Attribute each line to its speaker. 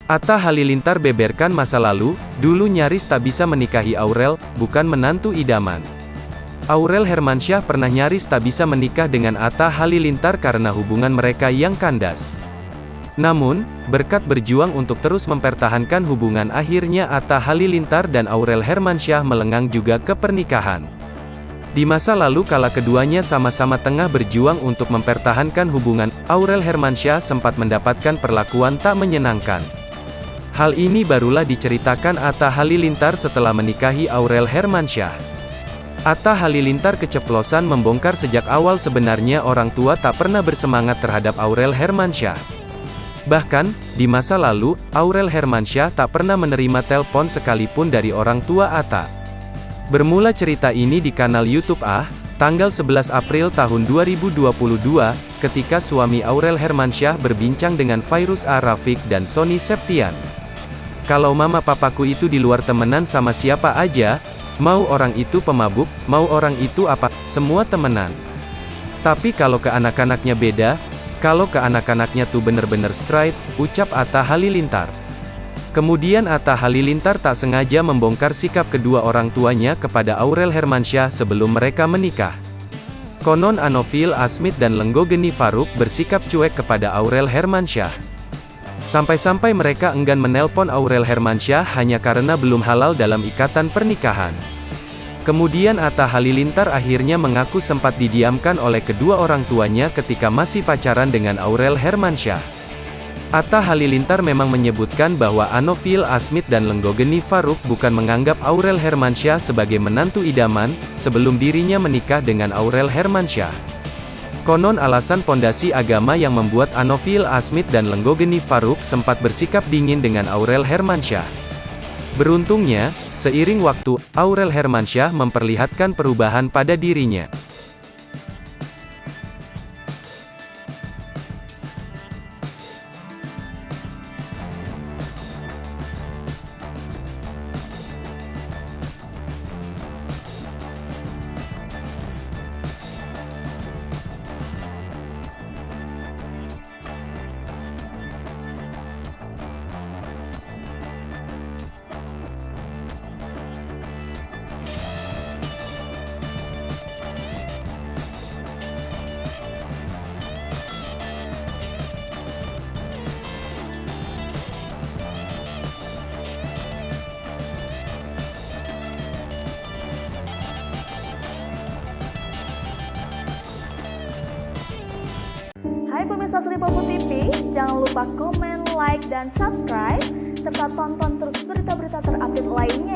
Speaker 1: Atta Halilintar beberkan masa lalu, dulu nyaris tak bisa menikahi Aurel, bukan menantu idaman. Aurel Hermansyah pernah nyaris tak bisa menikah dengan Atta Halilintar karena hubungan mereka yang kandas. Namun, berkat berjuang untuk terus mempertahankan hubungan, akhirnya Atta Halilintar dan Aurel Hermansyah melenggang juga ke pernikahan. Di masa lalu kala keduanya sama-sama tengah berjuang untuk mempertahankan hubungan, Aurel Hermansyah sempat mendapatkan perlakuan tak menyenangkan. Hal ini barulah diceritakan Atta Halilintar setelah menikahi Aurel Hermansyah. Atta Halilintar keceplosan membongkar sejak awal sebenarnya orang tua tak pernah bersemangat terhadap Aurel Hermansyah. Bahkan, di masa lalu, Aurel Hermansyah tak pernah menerima telepon sekalipun dari orang tua Atta. Bermula cerita ini di kanal YouTube tanggal 11 April tahun 2022, ketika suami Aurel Hermansyah berbincang dengan Fairuz Rafiq dan Sony Septian. Kalau mama papaku itu di luar temenan sama siapa aja, mau orang itu pemabuk, mau orang itu apa, semua temenan. Tapi kalau ke anak-anaknya beda, kalau ke anak-anaknya tuh bener-bener straight, ucap Atta Halilintar. Kemudian Atta Halilintar tak sengaja membongkar sikap kedua orang tuanya kepada Aurel Hermansyah sebelum mereka menikah. Konon Anofil Asmit dan Lenggo Geni Faruk bersikap cuek kepada Aurel Hermansyah. Sampai-sampai mereka enggan menelpon Aurel Hermansyah hanya karena belum halal dalam ikatan pernikahan. Kemudian Atta Halilintar akhirnya mengaku sempat didiamkan oleh kedua orang tuanya ketika masih pacaran dengan Aurel Hermansyah. Atta Halilintar memang menyebutkan bahwa Anofil Asmit dan Lenggo Geni Faruk bukan menganggap Aurel Hermansyah sebagai menantu idaman, sebelum dirinya menikah dengan Aurel Hermansyah. Konon alasan pondasi agama yang membuat Anofil Asmit dan Lenggo Geni Faruk sempat bersikap dingin dengan Aurel Hermansyah. Beruntungnya, seiring waktu, Aurel Hermansyah memperlihatkan perubahan pada dirinya.
Speaker 2: Hai pemirsa Sri Popo TV, jangan lupa komen, like, dan subscribe, serta tonton terus berita-berita terupdate lainnya